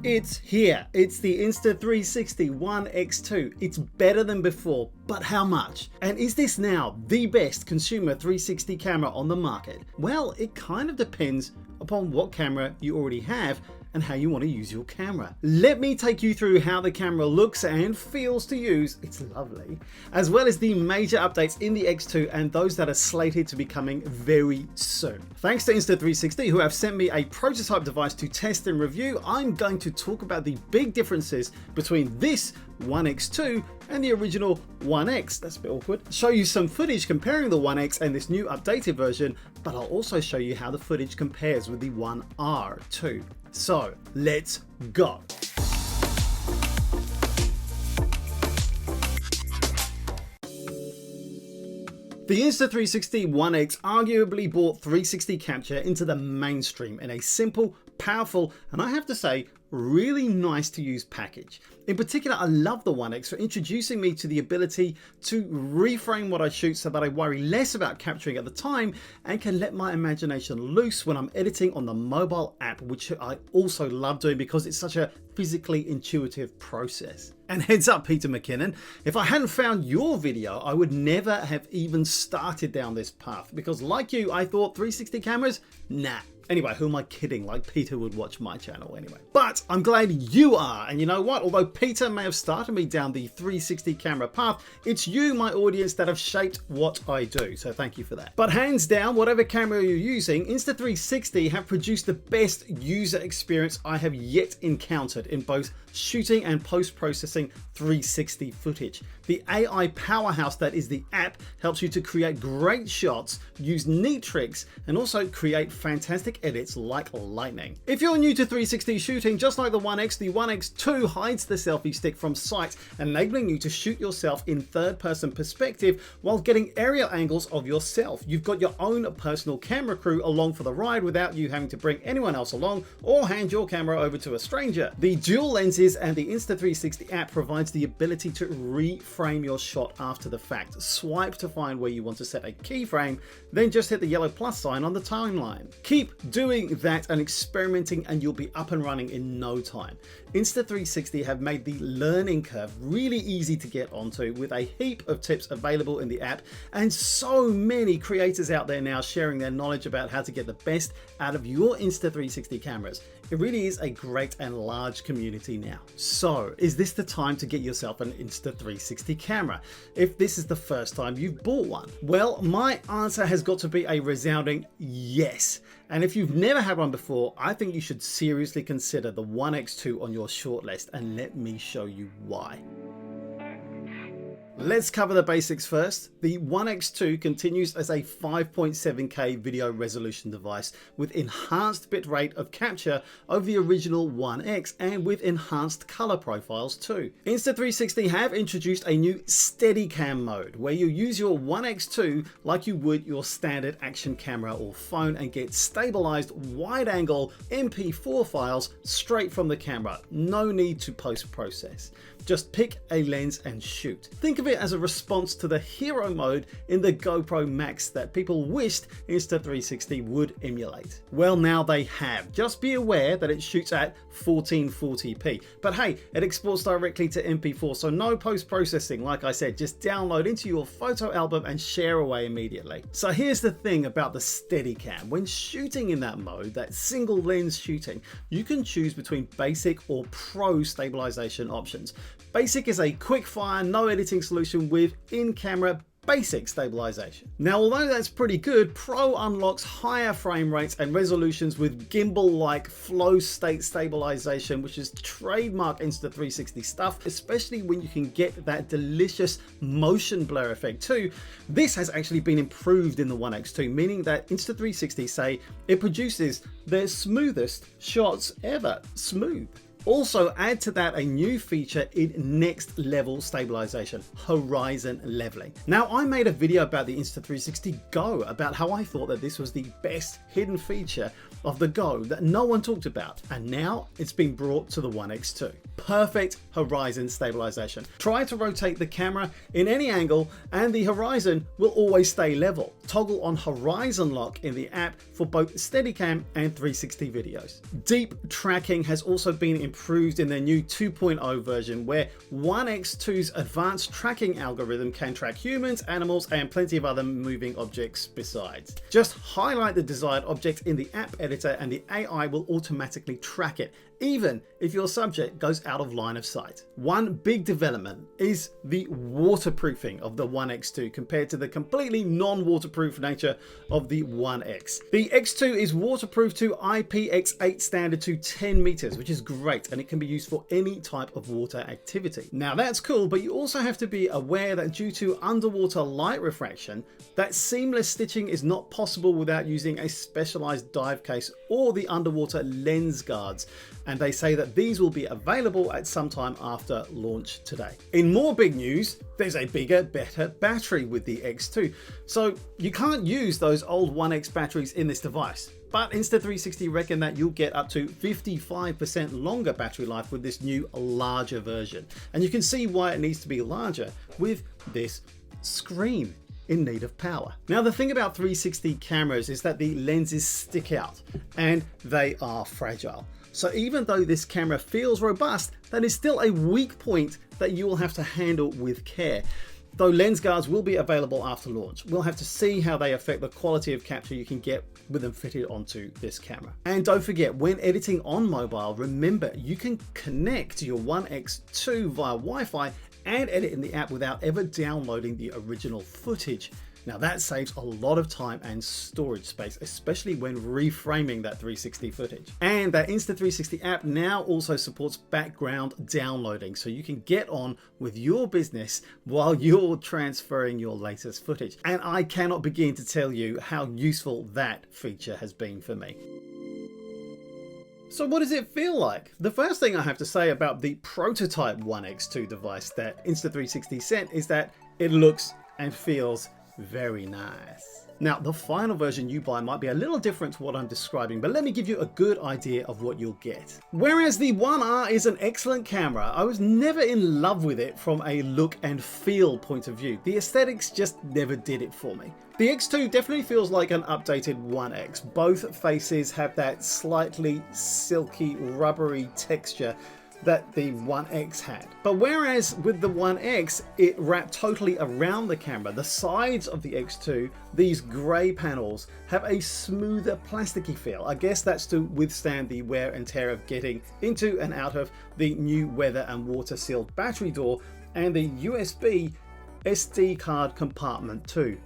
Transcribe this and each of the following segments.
It's here. It's the Insta360 ONE X2. It's better than before, but how much? And is this now the best consumer 360 camera on the market? Well, it kind of depends upon what camera you already have and how you want to use your camera. Let me take you through how the camera looks and feels to use, it's lovely, as well as the major updates in the X2 and those that are slated to be coming very soon. Thanks to Insta360 who have sent me a prototype device to test and review, I'm going to talk about the big differences between this ONE X2 and the original ONE X, that's a bit awkward, show you some footage comparing the ONE X and this new updated version, but I'll also show you how the footage compares with the ONE R too. So let's go. The Insta360 ONE X arguably brought 360 capture into the mainstream in a simple, powerful, and I have to say, really nice to use package. In particular, I love the ONE X for introducing me to the ability to reframe what I shoot so that I worry less about capturing at the time and can let my imagination loose when I'm editing on the mobile app, which I also love doing because it's such a physically intuitive process. And heads up, Peter McKinnon, if I hadn't found your video, I would never have even started down this path because like you, I thought 360 cameras, nah. Anyway, who am I kidding? Like Peter would watch my channel anyway. But I'm glad you are. And you know what? Although Peter may have started me down the 360 camera path, it's you, my audience, that have shaped what I do. So thank you for that. But hands down, whatever camera you're using, Insta360 have produced the best user experience I have yet encountered in both shooting and post-processing 360 footage. The AI powerhouse that is the app helps you to create great shots, use neat tricks, and also create fantastic edits like lightning. If you're new to 360 shooting, just like the ONE X, the ONE X2 hides the selfie stick from sight, enabling you to shoot yourself in third-person perspective while getting aerial angles of yourself. You've got your own personal camera crew along for the ride without you having to bring anyone else along or hand your camera over to a stranger. The dual lenses and the Insta360 app provides the ability to reframe your shot after the fact. Swipe to find where you want to set a keyframe, then just hit the yellow plus sign on the timeline. Keep doing that and experimenting and you'll be up and running in no time. Insta360 have made the learning curve really easy to get onto with a heap of tips available in the app and so many creators out there now sharing their knowledge about how to get the best out of your Insta360 cameras. It really is a great and large community now. So is this the time to get yourself an Insta360 camera? If this is the first time you've bought one? Well, my answer has got to be a resounding yes. And if you've never had one before, I think you should seriously consider the ONE X2 on your shortlist, and let me show you why. Let's cover the basics first. The ONE X2 continues as a 5.7K video resolution device with enhanced bitrate of capture over the original ONE X and with enhanced color profiles too. Insta360 have introduced a new Steadycam mode where you use your ONE X2 like you would your standard action camera or phone and get stabilized wide angle MP4 files straight from the camera. No need to post-process. Just pick a lens and shoot. Think of it as a response to the hero mode in the GoPro Max that people wished Insta360 would emulate. Well, now they have. Just be aware that it shoots at 1440p. But hey, it exports directly to MP4, so no post-processing. Like I said, just download into your photo album and share away immediately. So here's the thing about the Steadicam. When shooting in that mode, that single lens shooting, you can choose between basic or pro stabilization options. Basic is a quick fire, no editing solution with in-camera basic stabilization. Now, although that's pretty good, Pro unlocks higher frame rates and resolutions with gimbal-like flow state stabilization, which is trademark Insta360 stuff, especially when you can get that delicious motion blur effect too. This has actually been improved in the ONE X2, meaning that Insta360 say it produces their smoothest shots ever. Smooth. Also add to that a new feature in next level stabilization, horizon leveling. Now, I made a video about the Insta360 Go about how I thought that this was the best hidden feature of the Go that no one talked about, and now it's been brought to the ONE X2. Perfect horizon stabilization. Try to rotate the camera in any angle and the horizon will always stay level. Toggle on horizon lock in the app for both Steadycam and 360 videos. Deep tracking has also been improved in their new 2.0 version, where ONE X2's advanced tracking algorithm can track humans, animals, and plenty of other moving objects besides. Just highlight the desired object in the app editor and the AI will automatically track it, even if your subject goes out of line of sight. One big development is the waterproofing of the ONE X2 compared to the completely non-waterproof nature of the ONE X. The X2 is waterproof to IPX8 standard to 10 meters, which is great, and it can be used for any type of water activity. Now that's cool, but you also have to be aware that due to underwater light refraction, that seamless stitching is not possible without using a specialized dive case or the underwater lens guards, and they say that these will be available at some time after launch today. In more big news, there's a bigger, better battery with the X2. So you can't use those old ONE X batteries in this device, but Insta360 reckon that you'll get up to 55% longer battery life with this new larger version. And you can see why it needs to be larger with this screen in need of power. Now the thing about 360 cameras is that the lenses stick out and they are fragile. So even though this camera feels robust, that is still a weak point that you will have to handle with care. Though lens guards will be available after launch, we'll have to see how they affect the quality of capture you can get with them fitted onto this camera. And don't forget, when editing on mobile, remember you can connect your ONE X2 via Wi-Fi and edit in the app without ever downloading the original footage. Now that saves a lot of time and storage space, especially when reframing that 360 footage. And that Insta360 app now also supports background downloading, so you can get on with your business while you're transferring your latest footage. And I cannot begin to tell you how useful that feature has been for me. So what does it feel like? The first thing I have to say about the prototype ONE X2 device that Insta360 sent is that it looks and feels very nice. Now the final version you buy might be a little different to what I'm describing, but let me give you a good idea of what you'll get. Whereas the ONE R is an excellent camera, I was never in love with it from a look and feel point of view. The aesthetics just never did it for me. The X2 definitely feels like an updated ONE X. Both faces have that slightly silky, rubbery texture that the ONE X had. But whereas with the ONE X, it wrapped totally around the camera, the sides of the X2, these grey panels, have a smoother plasticky feel. I guess that's to withstand the wear and tear of getting into and out of the new weather and water sealed battery door and the USB SD card compartment too.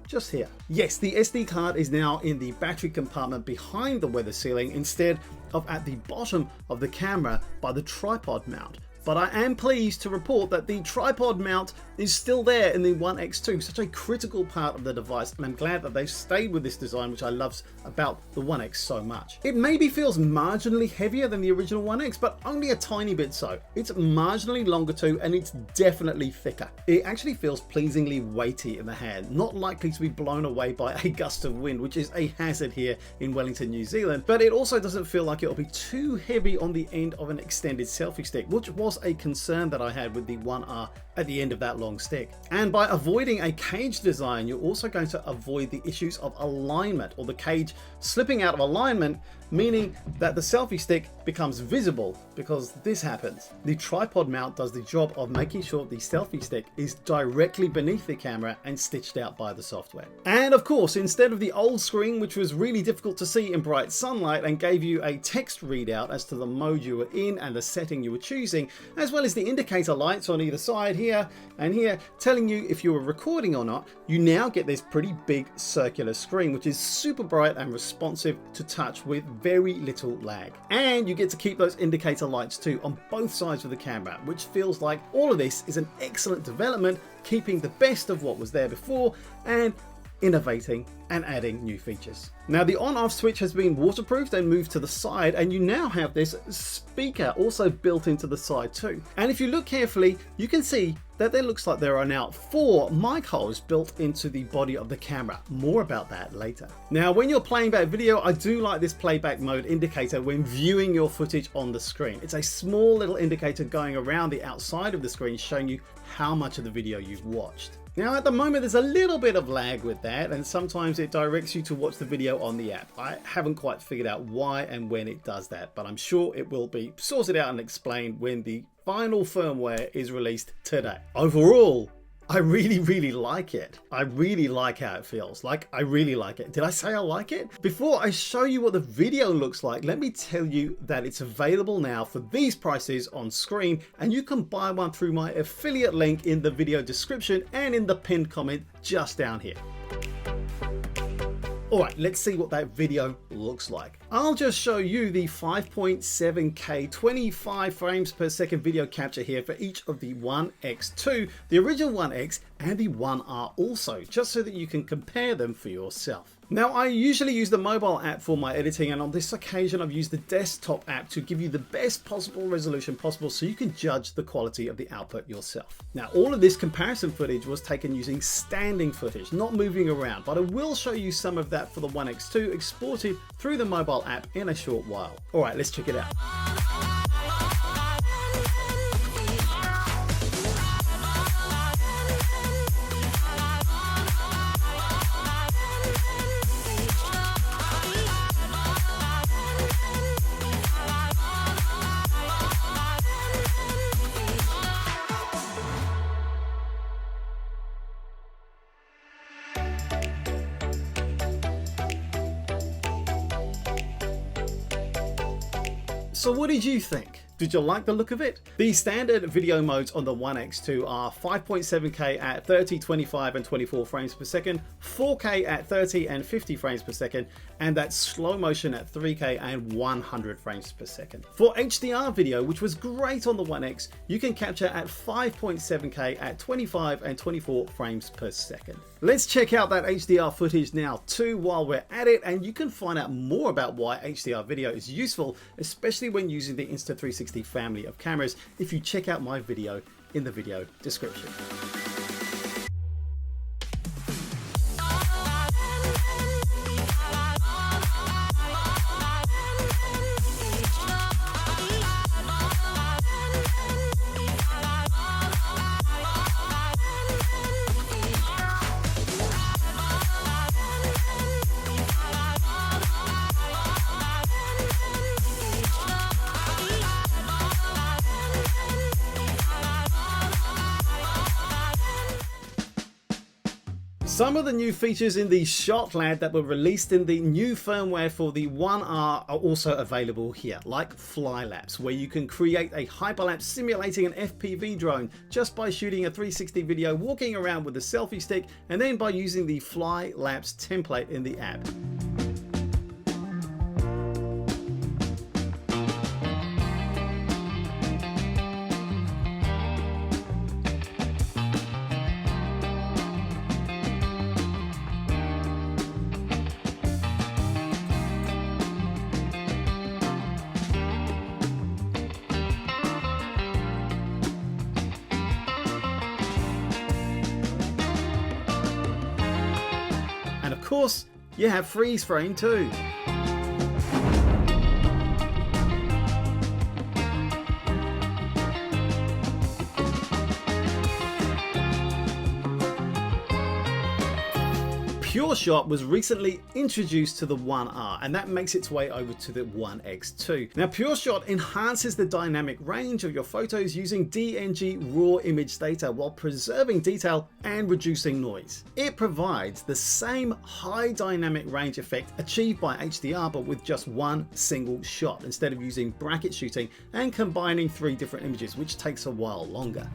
Just here. Yes, the SD card is now in the battery compartment behind the weather sealing instead of at the bottom of the camera by the tripod mount. But I am pleased to report that the tripod mount is still there in the ONE X2, such a critical part of the device, and I'm glad that they've stayed with this design, which I love about the ONE X so much. It maybe feels marginally heavier than the original ONE X, but only a tiny bit so. It's marginally longer too, and it's definitely thicker. It actually feels pleasingly weighty in the hand, not likely to be blown away by a gust of wind, which is a hazard here in Wellington, New Zealand, but it also doesn't feel like it'll be too heavy on the end of an extended selfie stick, which was a concern that I had with the ONE R at the end of that long stick. And by avoiding a cage design, you're also going to avoid the issues of alignment, or the cage slipping out of alignment, meaning that the selfie stick becomes visible because this happens. The tripod mount does the job of making sure the selfie stick is directly beneath the camera and stitched out by the software. And of course, instead of the old screen, which was really difficult to see in bright sunlight and gave you a text readout as to the mode you were in and the setting you were choosing, as well as the indicator lights on either side here and here telling you if you were recording or not, you now get this pretty big circular screen which is super bright and responsive to touch with very little lag. And you get to keep those indicator lights too on both sides of the camera, which feels like all of this is an excellent development, keeping the best of what was there before and innovating and adding new features. Now the on-off switch has been waterproofed and moved to the side, and you now have this speaker also built into the side too. And if you look carefully, you can see that there looks like there are now 4 mic holes built into the body of the camera. More about that later. Now, when you're playing back video, I do like this playback mode indicator when viewing your footage on the screen. It's a small little indicator going around the outside of the screen showing you how much of the video you've watched. Now at the moment there's a little bit of lag with that, and sometimes it directs you to watch the video on the app. I haven't quite figured out why and when it does that, but I'm sure it will be sorted out and explained when the final firmware is released today. Overall, I really like it. I really like how it feels. I really like it. Did I say I like it? Before I show you what the video looks like, let me tell you that it's available now for these prices on screen, and you can buy one through my affiliate link in the video description and in the pinned comment just down here. Alright, let's see what that video looks like. I'll just show you the 5.7K 25 frames per second video capture here for each of the One X2, the original One X and the One R also, just so that you can compare them for yourself. Now, I usually use the mobile app for my editing, and on this occasion I've used the desktop app to give you the best possible resolution possible so you can judge the quality of the output yourself. Now, all of this comparison footage was taken using standing footage, not moving around, but I will show you some of that for the One X2 exported through the mobile app in a short while. Alright, let's check it out. So what did you think? Did you like the look of it? The standard video modes on the One X2 are 5.7K at 30, 25 and 24 frames per second, 4K at 30 and 50 frames per second, and that slow motion at 3K and 100 frames per second. For HDR video, which was great on the One X, you can capture at 5.7K at 25 and 24 frames per second. Let's check out that HDR footage now too while we're at it, and you can find out more about why HDR video is useful, especially when using the Insta360 family of cameras, if you check out my video in the video description. Some of the new features in the shot lab that were released in the new firmware for the One R are also available here, like flylapse, where you can create a hyperlapse simulating an FPV drone just by shooting a 360 video, walking around with a selfie stick, and then by using the flylapse template in the app. And of course, you have freeze frame too. PureShot was recently introduced to the One R, and that makes its way over to the One X2. Now, PureShot enhances the dynamic range of your photos using DNG raw image data while preserving detail and reducing noise. It provides the same high dynamic range effect achieved by HDR, but with just one single shot instead of using bracket shooting and combining 3 different images, which takes a while longer.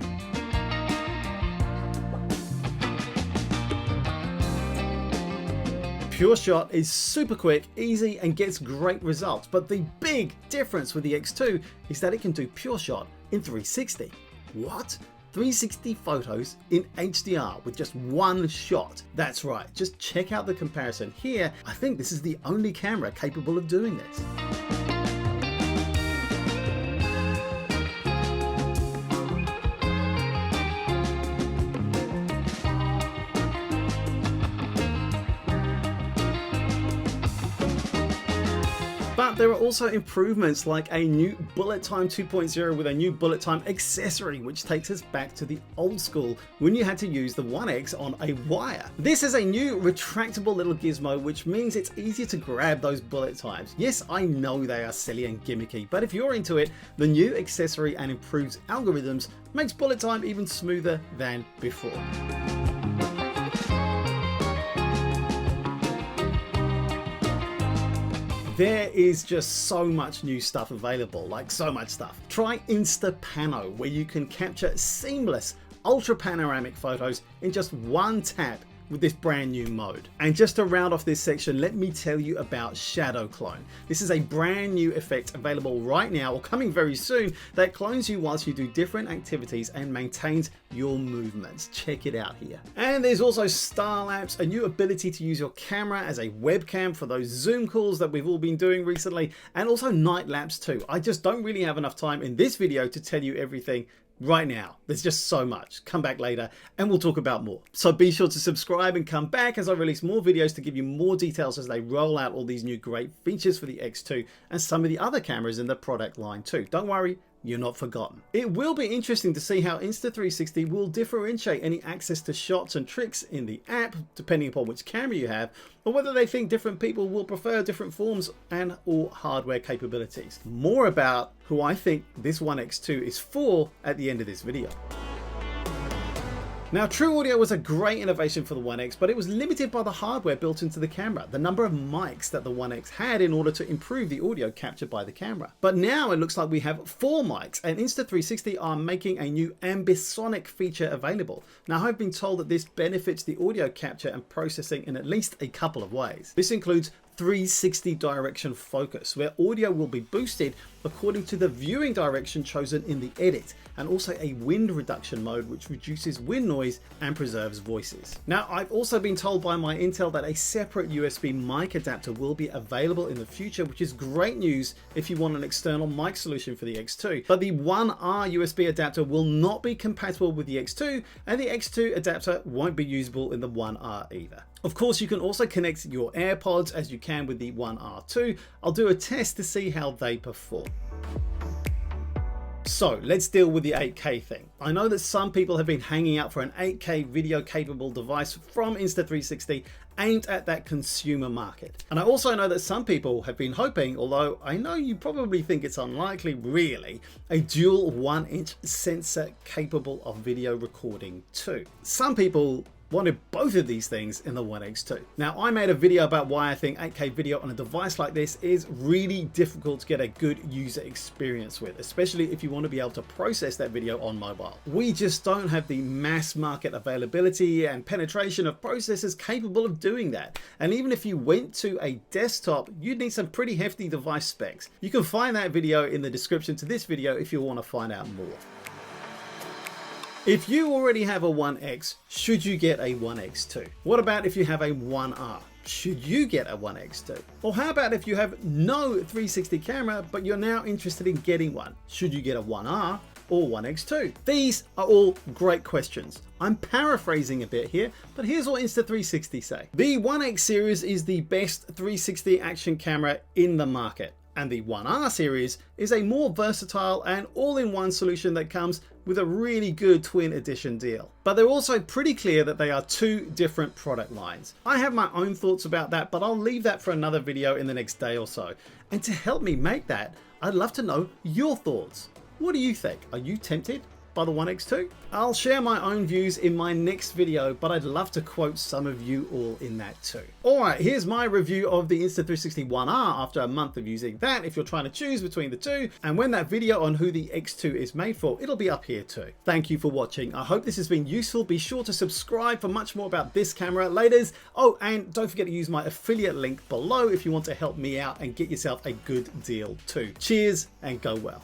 PureShot is super quick, easy, and gets great results, but the big difference with the X2 is that it can do PureShot in 360. What? 360 photos in HDR with just one shot? That's right, just check out the comparison here. I think this is the only camera capable of doing this. But there are also improvements like a new bullet time 2.0 with a new bullet time accessory, which takes us back to the old school when you had to use the One X on a wire. This is a new retractable little gizmo, which means it's easier to grab those bullet times. Yes, I know they are silly and gimmicky, but if you're into it, the new accessory and improved algorithms makes bullet time even smoother than before. There is just so much new stuff available, like so much stuff. Try instapano, where you can capture seamless ultra panoramic photos in just one tap with this brand new mode. And just to round off this section, let me tell you about shadow clone. This is a brand new effect available right now, or coming very soon, that clones you whilst you do different activities and maintains your movements. Check it out here. And there's also Starlapse, a new ability to use your camera as a webcam for those Zoom calls that we've all been doing recently, and also night lapse too. I just don't really have enough time in this video to tell you everything right now. There's just so much. Come back later and we'll talk about more. So be sure to subscribe and come back as I release more videos to give you more details as they roll out all these new great features for the X2 and some of the other cameras in the product line too. Don't worry, you're not forgotten. It will be interesting to see how Insta360 will differentiate any access to shots and tricks in the app, depending upon which camera you have, or whether they think different people will prefer different forms and or hardware capabilities. More about who I think this One X2 is for at the end of this video. Now, True Audio was a great innovation for the One X, but it was limited by the hardware built into the camera, the number of mics that the One X had in order to improve the audio captured by the camera. But now it looks like we have 4 mics, and Insta360 are making a new ambisonic feature available. Now, I've been told that this benefits the audio capture and processing in at least a couple of ways. This includes 360 direction focus, where audio will be boosted according to the viewing direction chosen in the edit, and also a wind reduction mode, which reduces wind noise and preserves voices. Now, I've also been told by my intel that a separate USB mic adapter will be available in the future, which is great news if you want an external mic solution for the X2. But the 1R USB adapter will not be compatible with the X2, and the X2 adapter won't be usable in the 1R either. Of course, you can also connect your AirPods as you can with the 1R2. I'll do a test to see how they perform. So let's deal with the 8K thing. I know that some people have been hanging out for an 8K video capable device from Insta360 aimed at that consumer market. And I also know that some people have been hoping, although I know you probably think it's unlikely really, a dual 1-inch sensor capable of video recording too. Some people wanted both of these things in the One X2. Now, I made a video about why I think 8K video on a device like this is really difficult to get a good user experience with, especially if you want to be able to process that video on mobile. We just don't have the mass market availability and penetration of processors capable of doing that. And even if you went to a desktop, you'd need some pretty hefty device specs. You can find that video in the description to this video if you want to find out more. If you already have a One X, should you get a One X2? What about if you have a 1R? Should you get a One X2? Or how about if you have no 360 camera, but you're now interested in getting one? Should you get a 1R or One X2? These are all great questions. I'm paraphrasing a bit here, but here's what Insta360 say. The One X series is the best 360 action camera in the market, and the 1R series is a more versatile and all-in-one solution that comes with a really good twin edition deal. But they're also pretty clear that they are 2 different product lines. I have my own thoughts about that, but I'll leave that for another video in the next day or so. And to help me make that, I'd love to know your thoughts. What do you think? Are you tempted by the One X2? I'll share my own views in my next video, but I'd love to quote some of you all in that too. Alright, here's my review of the Insta360 ONE R after a month of using that if you're trying to choose between the two, and when that video on who the X2 is made for, it'll be up here too. Thank you for watching. I hope this has been useful. Be sure to subscribe for much more about this camera laters. Oh, and don't forget to use my affiliate link below if you want to help me out and get yourself a good deal too. Cheers and go well.